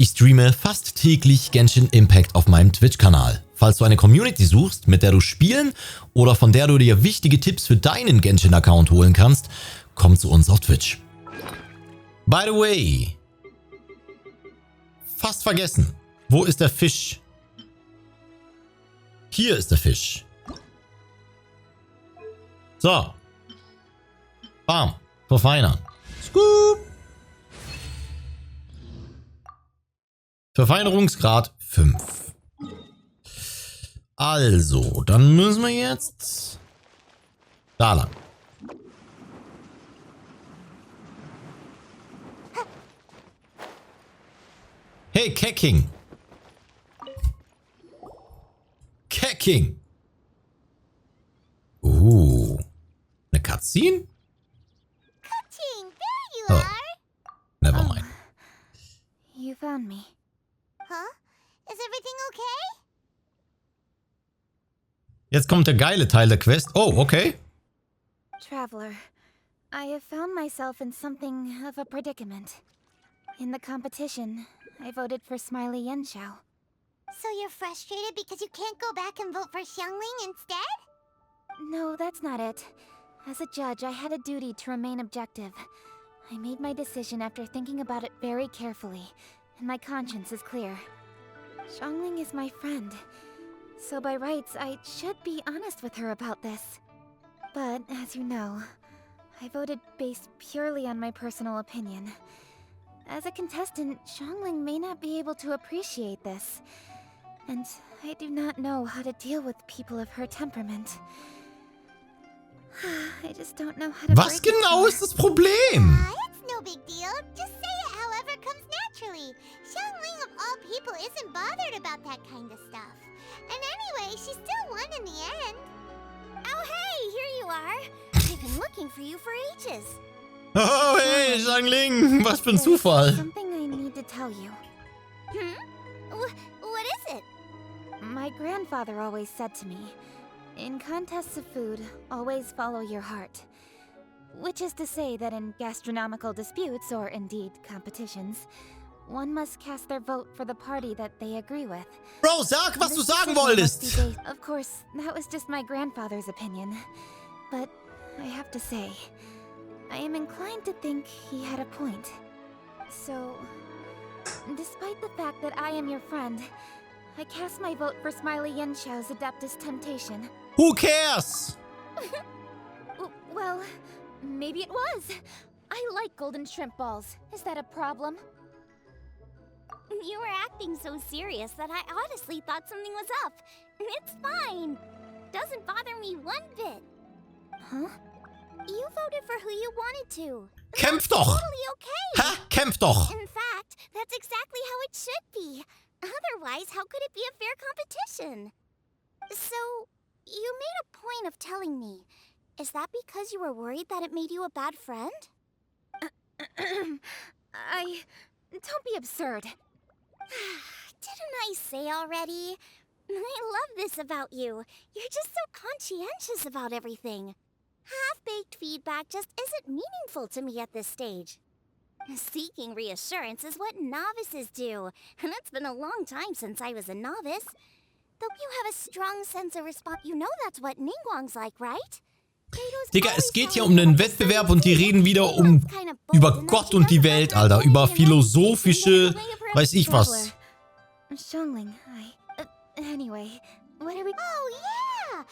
Ich streame fast täglich Genshin Impact auf meinem Twitch-Kanal. Falls du eine Community suchst, mit der du spielen oder von der du dir wichtige Tipps für deinen Genshin-Account holen kannst, komm zu uns auf Twitch. By the way, fast vergessen. Wo ist der Fisch? Hier ist der Fisch. So. Bam. Verfeinern. Scoop. Verfeinerungsgrad 5. Also, dann müssen wir jetzt da lang. Hey, Kecking. Kecking. Eine Cutscene? Kecking, there you Oh. are. Never mind. You found me. Huh? Is everything okay? Jetzt kommt der geile Teil der Quest. Oh, okay. Traveler, I have found myself in something of a predicament. In the competition, I voted for Smiley Yenshao. So you're frustrated because you can't go back and vote for Xiangling instead? No, that's not it. As a judge, I had a duty to remain objective. I made my decision after thinking about it very carefully, and my conscience is clear. Xiangling is my friend, so by rights, I should be honest with her about this. But, as you know, I voted based purely on my personal opinion. As a contestant, Xiangling may not be able to appreciate this. And I do not know how to deal with people of her temperament. I just don't know how to Was break it to genau her. ist das Problem? It's no big deal. Just say it however comes naturally. Xiangling of all people isn't bothered about that kind of stuff. And anyway, she still won in the end. Oh hey, here you are. I've been looking for you for ages. Oh, hey, Xiangling. Was für ein There's Zufall. something I need to tell you. What is it? My grandfather always said to me, in contests of food, always follow your heart. Which is to say that in gastronomical disputes, or indeed competitions, one must cast their vote for the party that they agree with. Bro, sag, was du This sagen decision must wolltest. be based- Of course, that was just my grandfather's opinion. But I have to say, I am inclined to think he had a point. So, despite the fact that I am your friend, I cast my vote for Smiley Yenshao's Adeptus Temptation. Who cares? Well, maybe it was. I like golden shrimp balls. Is that a problem? You were acting so serious that I honestly thought something was up. It's fine. Doesn't bother me one bit. Huh? You voted for who you wanted to. Kämpf doch. Totally okay. Ha? Kämpf doch. In fact, that's exactly how it should be. Otherwise, how could it be a fair competition? So, you made a point of telling me. Is that because you were worried that it made you a bad friend? Don't be absurd. Didn't I say already? I love this about you. You're just so conscientious about everything. Half-baked feedback just isn't meaningful to me at this stage. Seeking reassurance is what novices do, and it's been a long time since I was a novice. Though you have a strong sense of response, you know that's what Ningguang's like, right? Digga, es geht hier um einen Wettbewerb und die reden wieder über Gott und die Welt, Alter. Über philosophische, weiß ich was. Xiangling, anyway, what are we... Oh yeah!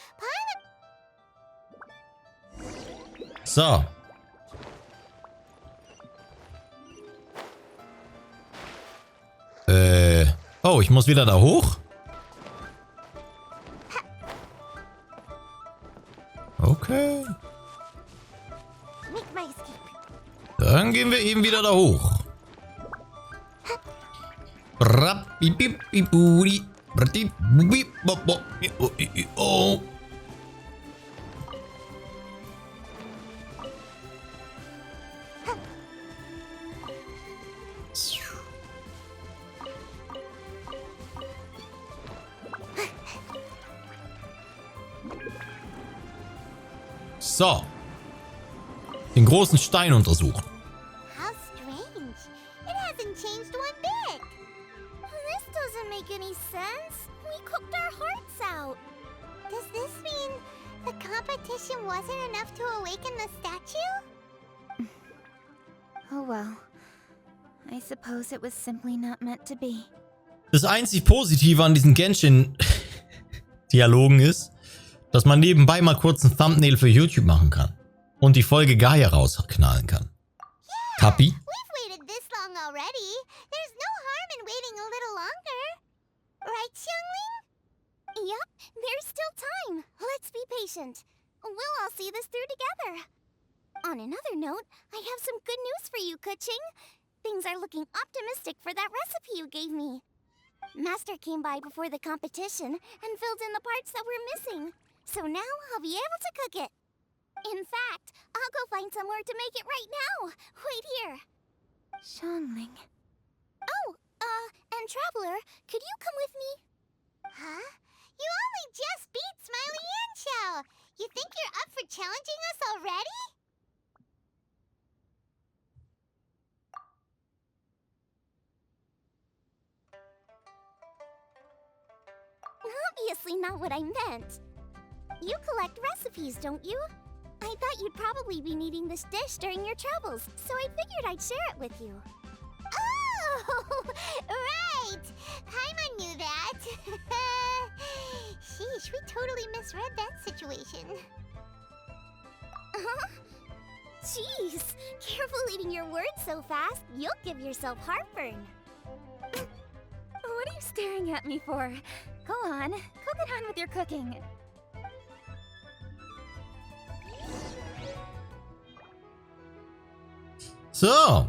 So. Oh, ich muss wieder da hoch? Okay. Make my escape. Dann gehen wir eben wieder da hoch. Oh. So. Den großen Stein untersuchen. How strange. It hasn't changed one bit. make any sense. We cooked our hearts out. Does this mean the competition wasn't enough to awaken the statue? Oh well. I suppose it was simply not meant to be. Das einzig Positive an diesen Genshin-Dialogen ist, dass man nebenbei mal kurz ein Thumbnail für YouTube machen kann. Und die Folge Gaia rausknallen kann. Kapi? We've waited this long already. There's no harm in waiting a little longer. Right, Xiangling? Yup, there's still time. Let's be patient. We'll all see this through together. On another note, I have some good news for you, Kuching. Things are looking optimistic for that recipe you gave me. Master came by before the competition and filled in the parts that were missing. So now I'll be able to cook it. In fact, I'll go find somewhere to make it right now. Wait here. Xiangling. Oh, and Traveler, could you come with me? Huh? You only just beat Smiley and Xiao. You think you're up for challenging us already? Obviously not what I meant. You collect recipes, don't you? I thought you'd probably be needing this dish during your travels, so I figured I'd share it with you. Oh, right! Paimon knew that. Sheesh, we totally misread that situation. Jeez, careful eating your words so fast. You'll give yourself heartburn. What are you staring at me for? Go on, go get on with your cooking. So.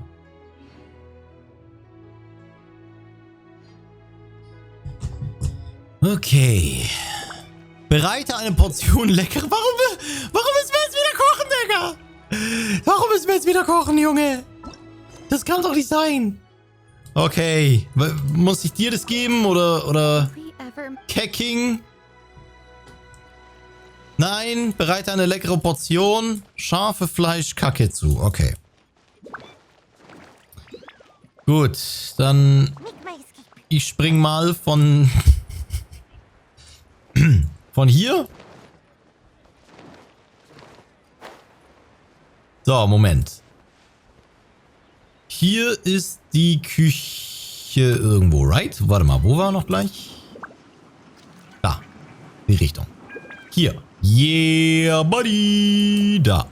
Okay. Bereite eine Portion lecker. Warum müssen wir jetzt wieder kochen, Digga? Warum müssen wir jetzt wieder kochen, Junge? Das kann doch nicht sein. Okay. Muss ich dir das geben oder Kecking? Nein, bereite eine leckere Portion scharfe Fleischkacke zu. Okay. Gut, dann ich spring mal von hier. So, Moment. Hier ist die Küche irgendwo, right? Warte mal, wo war noch gleich? Da, die Richtung. Hier. Yeah, buddy. Da.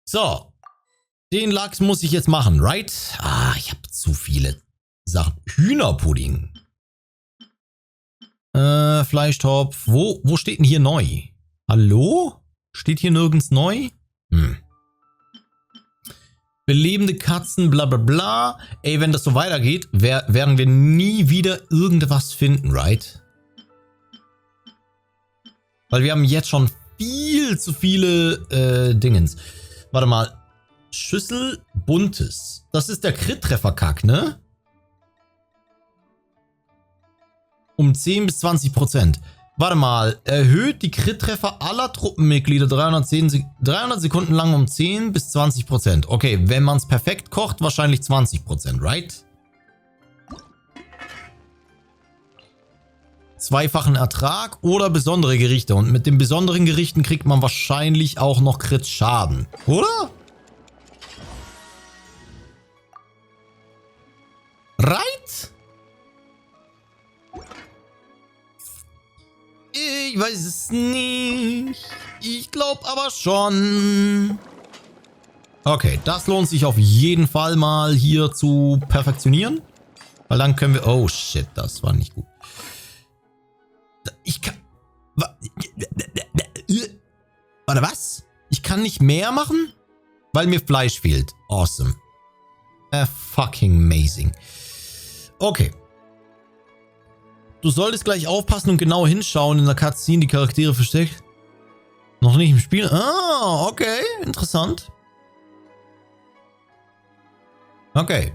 So. Den Lachs muss ich jetzt machen, right? Ah, ich habe zu viele Sachen. Hühnerpudding. Fleischtopf. Wo steht denn hier neu? Hallo? Steht hier nirgends neu? Belebende Katzen, bla bla bla. Ey, wenn das so weitergeht, werden wir nie wieder irgendwas finden, right? Weil wir haben jetzt schon viel zu viele Dingens. Warte mal. Schüssel buntes. Das ist der Crit-Treffer-Kack, ne? Um 10 bis 20%. Warte mal. Erhöht die Crit-Treffer aller Truppenmitglieder 300 Sekunden lang um 10 bis 20%. Okay, wenn man es perfekt kocht, wahrscheinlich 20%, right? Zweifachen Ertrag oder besondere Gerichte. Und mit den besonderen Gerichten kriegt man wahrscheinlich auch noch Crit-Schaden. Oder? Right? Ich weiß es nicht. Ich glaube aber schon. Okay, das lohnt sich auf jeden Fall mal hier zu perfektionieren. Weil dann können wir... Oh shit, das war nicht gut. Ich kann... Warte, was? Ich kann nicht mehr machen? Weil mir Fleisch fehlt. Awesome. Fucking amazing. Okay. Du solltest gleich aufpassen und genau hinschauen in der Cutscene, die Charaktere versteckt. Noch nicht im Spiel? Ah, okay. Interessant. Okay.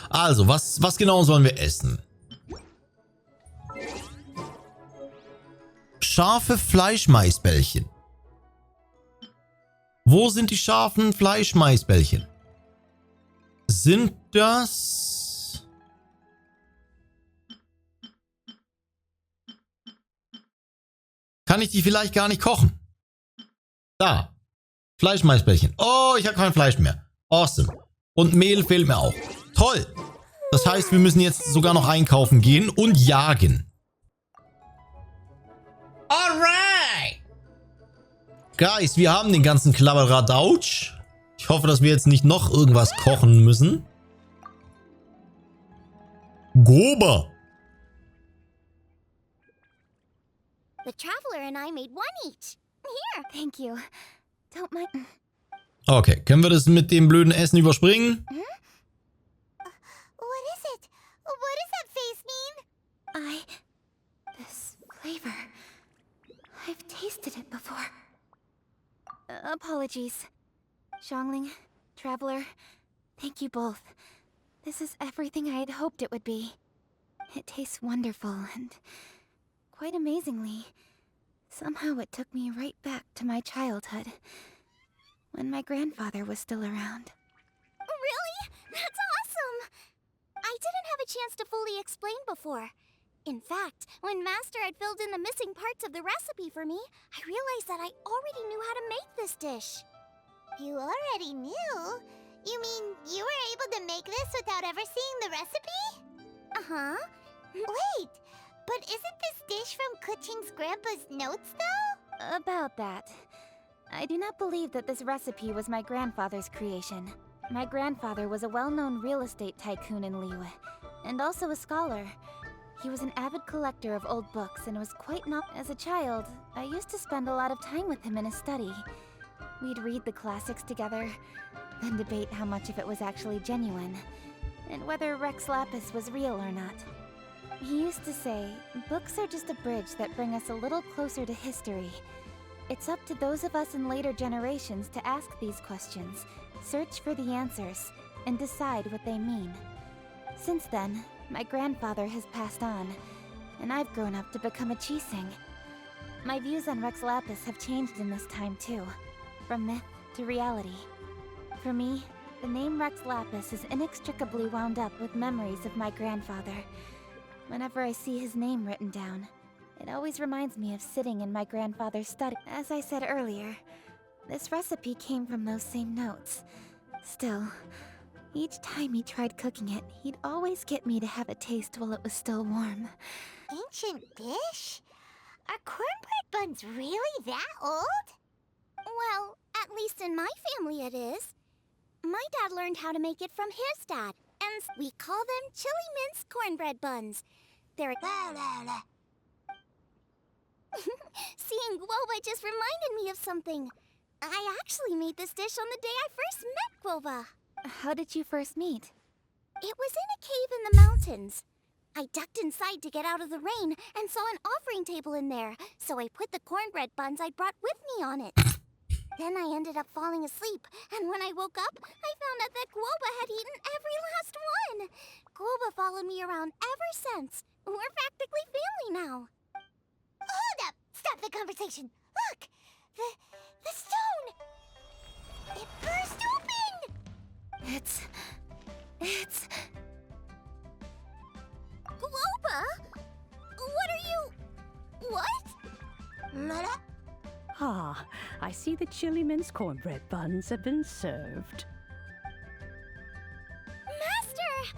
Also, was genau sollen wir essen? Scharfe Fleischmaisbällchen. Wo sind die scharfen Fleischmaisbällchen? Sind das... Kann ich die vielleicht gar nicht kochen? Da. Fleischmaisbällchen. Oh, ich habe kein Fleisch mehr. Awesome. Und Mehl fehlt mir auch. Toll. Das heißt, wir müssen jetzt sogar noch einkaufen gehen und jagen. Alright. Guys, wir haben den ganzen Klabberadatsch. Ich hoffe, dass wir jetzt nicht noch irgendwas kochen müssen. Gouba. The traveler and I made one each. Here. Thank you. Don't mind. Okay, können wir das mit dem blöden Essen überspringen? What is it? What does that face mean? This flavor. I've tasted it before. Apologies. Xiangling, Traveler, thank you both. This is everything I had hoped it would be. It tastes wonderful and, quite amazingly, somehow it took me right back to my childhood, when my grandfather was still around. Really? That's awesome! I didn't have a chance to fully explain before. In fact, when Master had filled in the missing parts of the recipe for me, I realized that I already knew how to make this dish. You already knew? You mean you were able to make this without ever seeing the recipe? Uh-huh. Wait, but isn't this dish from Kuching's grandpa's notes, though? About that. I do not believe that this recipe was my grandfather's creation. My grandfather was a well-known real estate tycoon in Liyue, and also a scholar. He was an avid collector of old books and was quite not... As a child, I used to spend a lot of time with him in his study. We'd read the classics together, then debate how much of it was actually genuine, and whether Rex Lapis was real or not. He used to say, books are just a bridge that bring us a little closer to history. It's up to those of us in later generations to ask these questions, search for the answers, and decide what they mean. Since then, my grandfather has passed on, and I've grown up to become a Chising. My views on Rex Lapis have changed in this time too, from myth to reality. For me, the name Rex Lapis is inextricably wound up with memories of my grandfather. Whenever I see his name written down, it always reminds me of sitting in my grandfather's study. As I said earlier, this recipe came from those same notes. Still, each time he tried cooking it, he'd always get me to have a taste while it was still warm. Ancient dish? Are cornbread buns really that old? Well, at least in my family it is. My dad learned how to make it from his dad, and we call them chili mince cornbread buns. They're... Seeing Gouba just reminded me of something. I actually made this dish on the day I first met Gouba. How did you first meet? It was in a cave in the mountains. I ducked inside to get out of the rain and saw an offering table in there, so I put the cornbread buns I brought with me on it. Then I ended up falling asleep, and when I woke up, I found out that Gouba had eaten every last one. Gouba followed me around ever since. We're practically family now. Hold up! Stop the conversation! Look! The stone! It burst open! It's... Gouba? What are you... What? Lala? Ah, I see the chili mince cornbread buns have been served. Master!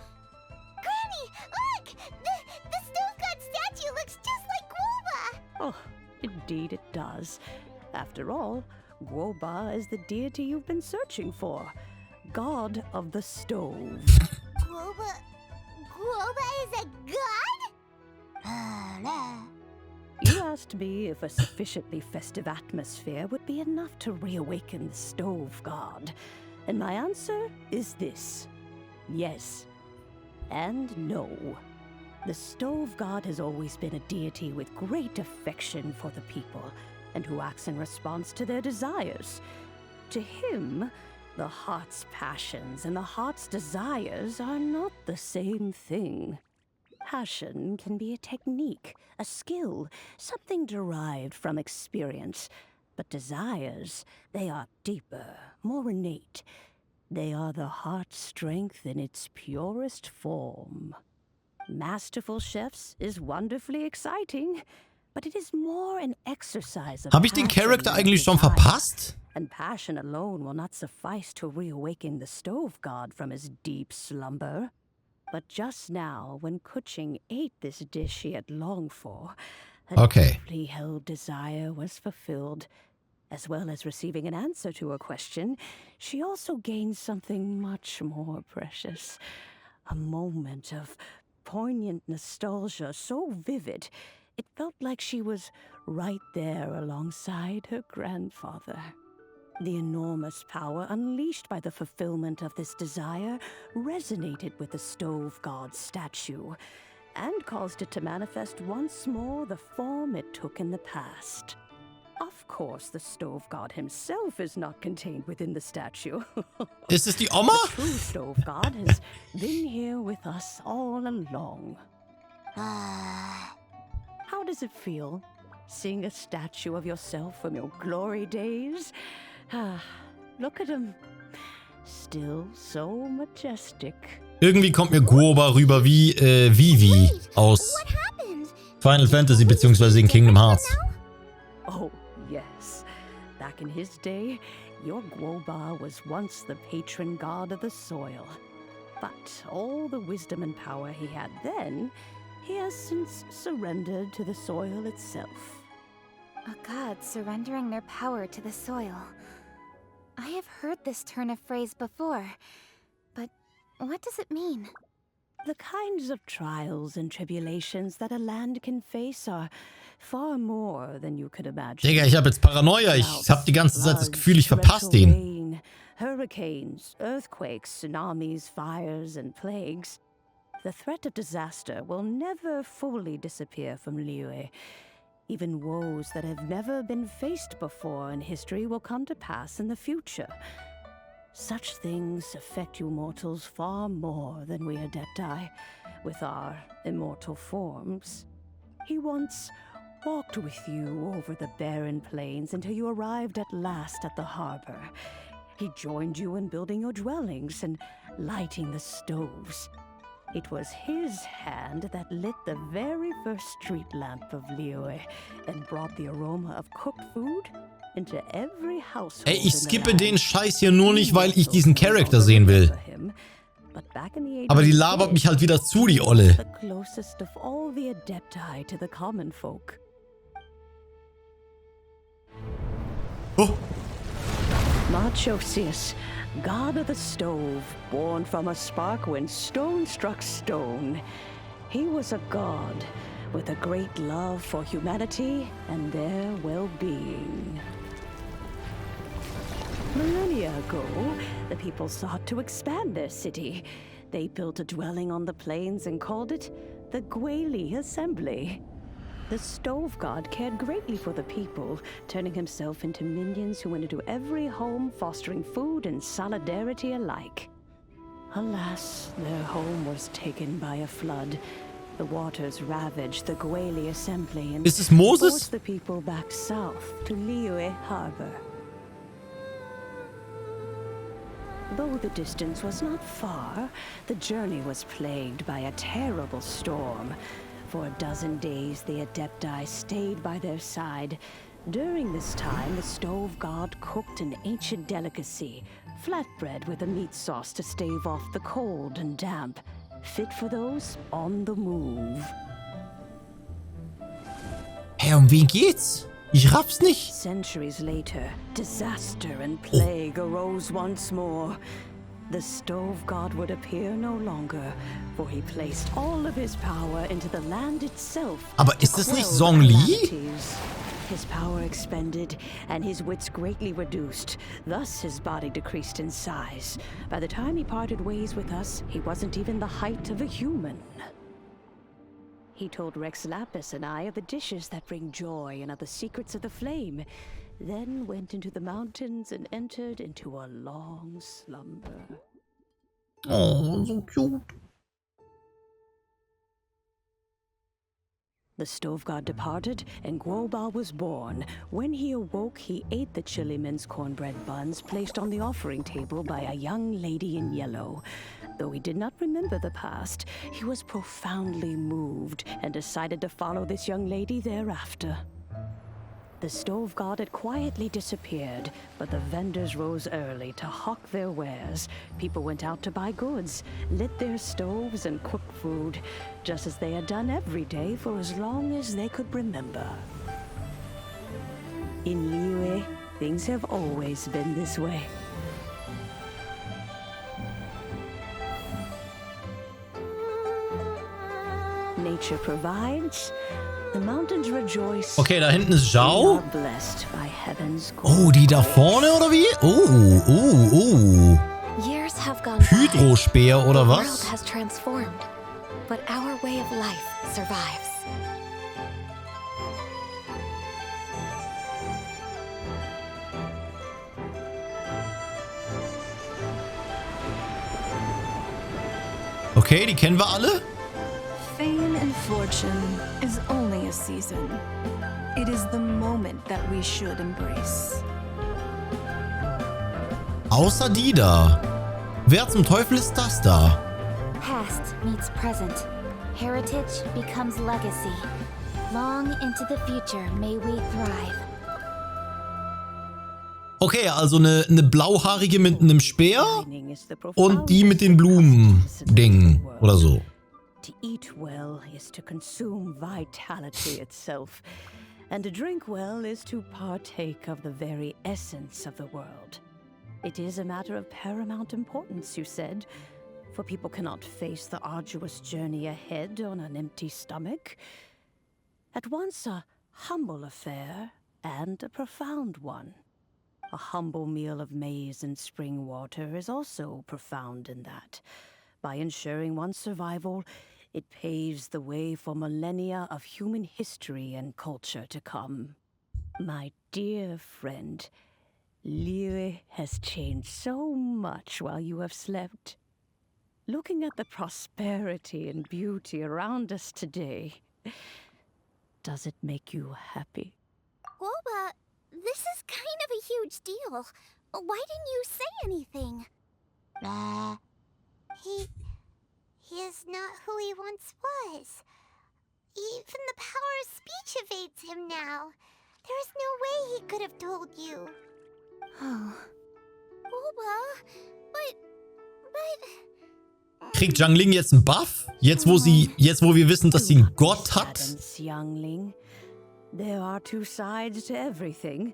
Granny, look! The stone god statue looks just like Gouba! Oh, indeed it does. After all, Gouba is the deity you've been searching for. God of the stove. Gouba is a god? You asked me if a sufficiently festive atmosphere would be enough to reawaken the stove god. And my answer is this. Yes. And no. The stove god has always been a deity with great affection for the people, and who acts in response to their desires. To him, the heart's passions and the heart's desires are not the same thing. Passion can be a technique, a skill, something derived from experience. But desires, they are deeper, more innate. They are the heart strength in its purest form. Masterful chefs is wonderfully exciting, but it is more an exercise of Habe ich den passion Charakter than eigentlich schon desire. verpasst? And passion alone will not suffice to reawaken the stove god from his deep slumber. But just now, when Kuching ate this dish he had longed for, a Okay. deeply held desire was fulfilled. As well as receiving an answer to her question, she also gained something much more precious. A moment of poignant nostalgia so vivid, it felt like she was right there alongside her grandfather. The enormous power unleashed by the fulfillment of this desire resonated with the stove god's statue and caused it to manifest once more the form it took in the past. Of course, the stove god himself is not contained within the statue. Ist es die Oma? The true stove god has been here with us all along. How does it feel, seeing a statue of yourself from your glory days? Look at him. Still so majestic. Irgendwie kommt mir Gouba rüber wie Vivi aus What happened? Final Fantasy bzw. in Kingdom Hearts. Oh, yes. Back in his day, your Gouba was once the patron god of the soil. But all the wisdom and power he had then, he has since surrendered to the soil itself. A god surrendering their power to the soil. I have heard this turn of phrase before, but what does it mean? The kinds of trials and tribulations that a land can face are far more than you could imagine. Digga, ich habe jetzt Paranoia. Ich habe die ganze Zeit das Gefühl, ich verpasse den. Rain, hurricanes, earthquakes, tsunamis, fires, and plagues. The threat of disaster will never fully disappear from Liyue. Even woes that have never been faced before in history will come to pass in the future. Such things affect you mortals far more than we Adepti, with our immortal forms. He once walked with you over the barren plains until you arrived at last at the harbor. He joined you in building your dwellings and lighting the stoves. It was his hand that lit the very first street lamp of Liyue and brought the aroma of cooked food into every household. Ey, ich skippe den Scheiß hier nur nicht, weil ich diesen Charakter sehen will. Aber die labert mich halt wieder zu, die Olle. The closest of all the Adepti to the common folk. Oh. Marchosius, god of the stove, born from a spark when stone struck stone. He was a god with a great love for humanity and their well-being. Millennia ago, the people sought to expand their city. They built a dwelling on the plains and called it the Gueli Assembly. The stove god cared greatly for the people, turning himself into minions who went into every home, fostering food and solidarity alike. Alas, their home was taken by a flood. The waters ravaged the Gueli Assembly and Ist es Moses? forced the people back south to Liyue Harbor. Though the distance was not far, the journey was plagued by a terrible storm. For a dozen days, the Adepti stayed by their side. During this time, the stove god cooked an ancient delicacy, flatbread with a meat sauce to stave off the cold and damp, fit for those on the move. Hey, wen geht's? Ich raff's nicht. Centuries later, disaster and plague arose once more. The stove god would appear no longer, for he placed all of his power into the land itself. Aber to ist das nicht quell Zhongli? calamities. His power expended, and his wits greatly reduced. Thus his body decreased in size. By the time he parted ways with us, he wasn't even the height of a human. He told Rex Lapis and I of the dishes that bring joy and of the secrets of the flame, then went into the mountains and entered into a long slumber. Oh, so cute. The stove god departed, and Gouba was born. When he awoke, he ate the chili mince cornbread buns placed on the offering table by a young lady in yellow. Though he did not remember the past, he was profoundly moved and decided to follow this young lady thereafter. The stove god had quietly disappeared, but the vendors rose early to hawk their wares. People went out to buy goods, lit their stoves, and cooked food, just as they had done every day for as long as they could remember. In Liyue, things have always been this way. Nature provides. The mountains rejoice. Okay, da hinten ist We Zhao. are blessed by heaven's Oh, die da vorne oder wie? Years have gone by. Hydrospeer oder The world was? has transformed, but our way of life survives. Okay, die kennen wir alle. Fame and fortune is only a season. It is the moment that we should embrace. Außer die da. Wer zum Teufel ist das da? Past meets present. Heritage becomes legacy. Long into the future may we thrive. Okay, also eine blauhaarige mit einem Speer und die mit den Blumen-Dingen oder so. To eat well is to consume vitality itself, and to drink well is to partake of the very essence of the world. It is a matter of paramount importance, you said, for people cannot face the arduous journey ahead on an empty stomach. At once a humble affair and a profound one. A humble meal of maize and spring water is also profound in that. By ensuring one's survival, it paves the way for millennia of human history and culture to come. My dear friend, Liyue has changed so much while you have slept. Looking at the prosperity and beauty around us today, does it make you happy? Gouba, this is kind of a huge deal. Why didn't you say anything? He is not who he once was. Even the power of speech evades him now. There is no way he could have told you. Oh. Gouba, but... Kriegt Zhangling jetzt einen Buff? Jetzt wo wir wissen, dass sie einen Gott hat? Sadness, youngling. There are two sides to everything.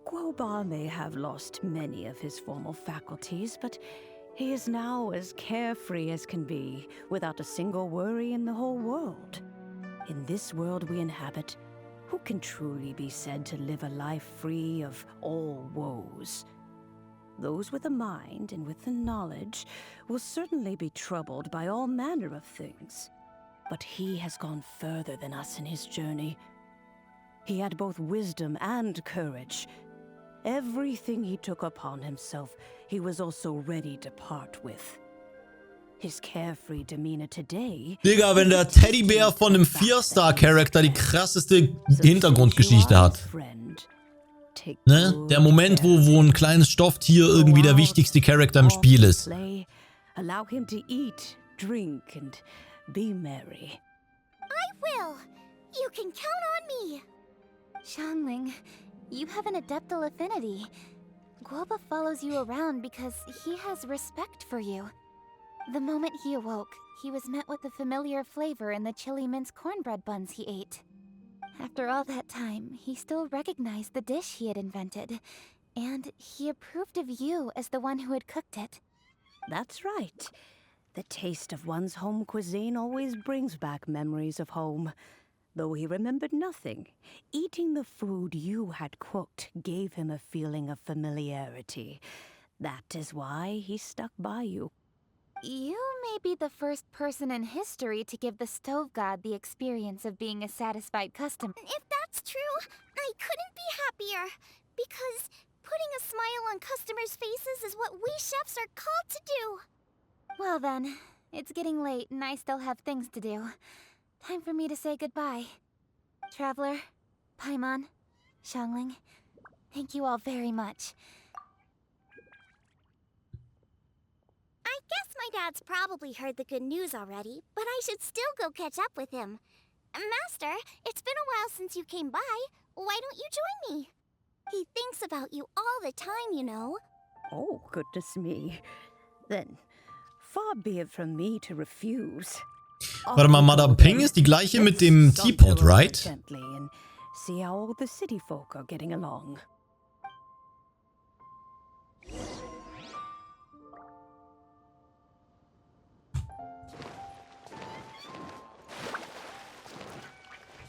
Gouba may have lost many of his formal faculties, but he is now as carefree as can be, without a single worry in the whole world. In this world we inhabit, who can truly be said to live a life free of all woes? Those with a mind and with the knowledge will certainly be troubled by all manner of things. But he has gone further than us in his journey. He had both wisdom and courage. Everything he took upon himself, he was also ready to part with. His carefree demeanor today... Digga, wenn der Teddybär von einem 4-Star-Charakter die krasseste Hintergrundgeschichte hat. Ne? Der Moment, wo ein kleines Stofftier irgendwie der wichtigste Charakter im Spiel ist. Allow him to eat, drink and be merry. I will. You can count on me. Xiangling, you have an adeptal affinity. Gouba follows you around because he has respect for you. The moment he awoke, he was met with the familiar flavor in the chili mince cornbread buns he ate. After all that time, he still recognized the dish he had invented, and he approved of you as the one who had cooked it. That's right. The taste of one's home cuisine always brings back memories of home. Though he remembered nothing, eating the food you had cooked gave him a feeling of familiarity. That is why he stuck by you. You may be the first person in history to give the stove god the experience of being a satisfied customer. If that's true, I couldn't be happier. Because putting a smile on customers' faces is what we chefs are called to do. Well then, it's getting late and I still have things to do. time for me to say goodbye. Traveler, Paimon, Xiangling, thank you all very much. I guess my dad's probably heard the good news already, but I should still go catch up with him. Master, it's been a while since you came by. Why don't you join me? He thinks about you all the time, you know. Oh, goodness me. Then, far be it from me to refuse. Warte mal, Madame Ping ist die gleiche mit dem Teapot, right? Gently and see how all the city folk are getting along.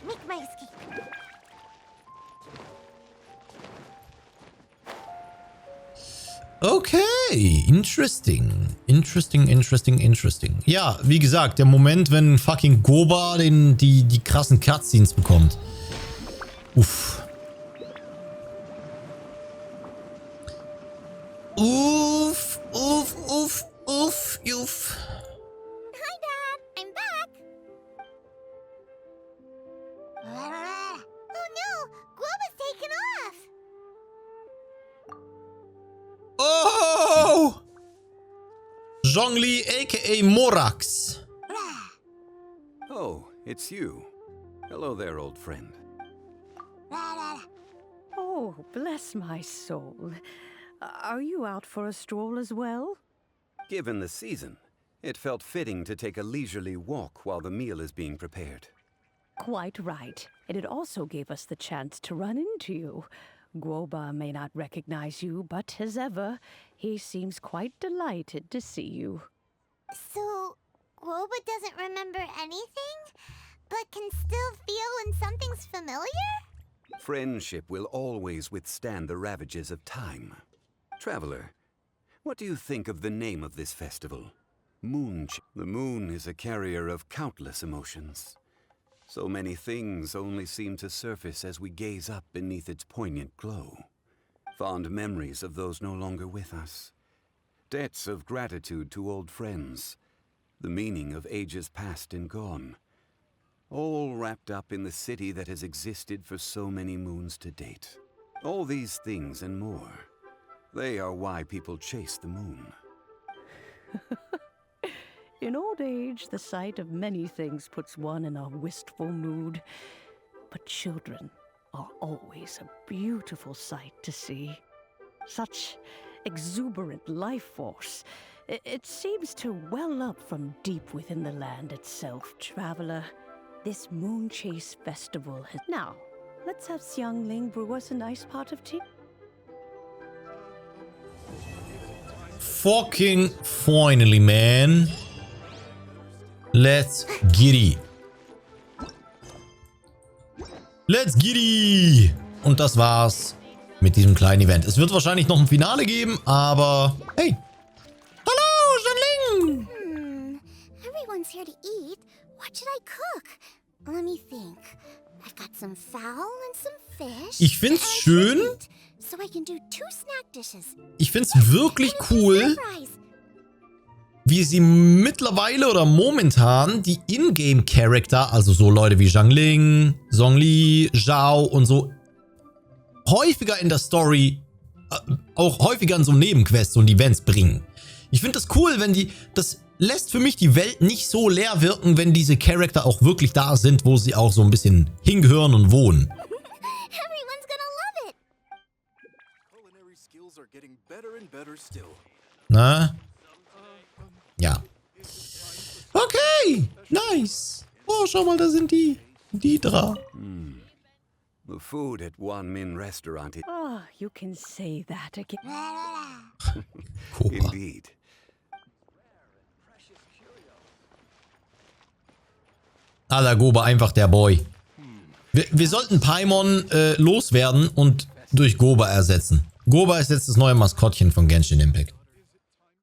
Make my escape. Okay, interesting. Ja, wie gesagt, der Moment, wenn fucking Gouba die krassen Cutscenes bekommt. Uff. Uff. Hi, Dad. I'm back. Oh no, Gouba's taken off. Oh! Zhongli, aka Morax. Oh, it's you. Hello there, old friend. Oh, bless my soul. Are you out for a stroll as well? Given the season, it felt fitting to take a leisurely walk while the meal is being prepared. Quite right. And it also gave us the chance to run into you. Gouba may not recognize you, but as ever, he seems quite delighted to see you. So, Gouba doesn't remember anything, but can still feel when something's familiar? Friendship will always withstand the ravages of time. Traveler, what do you think of the name of this festival? The moon is a carrier of countless emotions. So many things only seem to surface as we gaze up beneath its poignant glow. Fond memories of those no longer with us. Debts of gratitude to old friends. The meaning of ages past and gone. All wrapped up in the city that has existed for so many moons to date. All these things and more. They are why people chase the moon. In old age, the sight of many things puts one in a wistful mood. But children are always a beautiful sight to see. Such exuberant life force. It seems to well up from deep within the land itself, traveler. This moon chase festival has... Now, let's have Xiangling brew us a nice pot of tea. Fucking finally, man. Let's get it. Let's get it. Und das war's mit diesem kleinen Event. Es wird wahrscheinlich noch ein Finale geben, aber hey. Hallo, Xiangling. Everyone's here to eat. What should I cook? Let me think. I've got some fowl and some fish. Ich find's schön. So I can do 2 snack dishes. Ich find's wirklich cool, wie sie mittlerweile oder momentan die Ingame-Charakter, also so Leute wie Xiangling, Zhongli, Zhao und so, häufiger in der Story, auch häufiger in so Nebenquests und Events bringen. Ich finde das cool, wenn das lässt für mich die Welt nicht so leer wirken, wenn diese Charakter auch wirklich da sind, wo sie auch so ein bisschen hingehören und wohnen. Everyone's gonna love it. Culinary skills are getting better and better still. Na? Ja. Okay, nice. Oh, schau mal, da sind die Dra. The food at Wan Min restaurant is... Ah, you can say that again. Gouba. Indeed. Alter, Gouba, einfach der Boy. Wir sollten Paimon loswerden und durch Gouba ersetzen. Gouba ist jetzt das neue Maskottchen von Genshin Impact.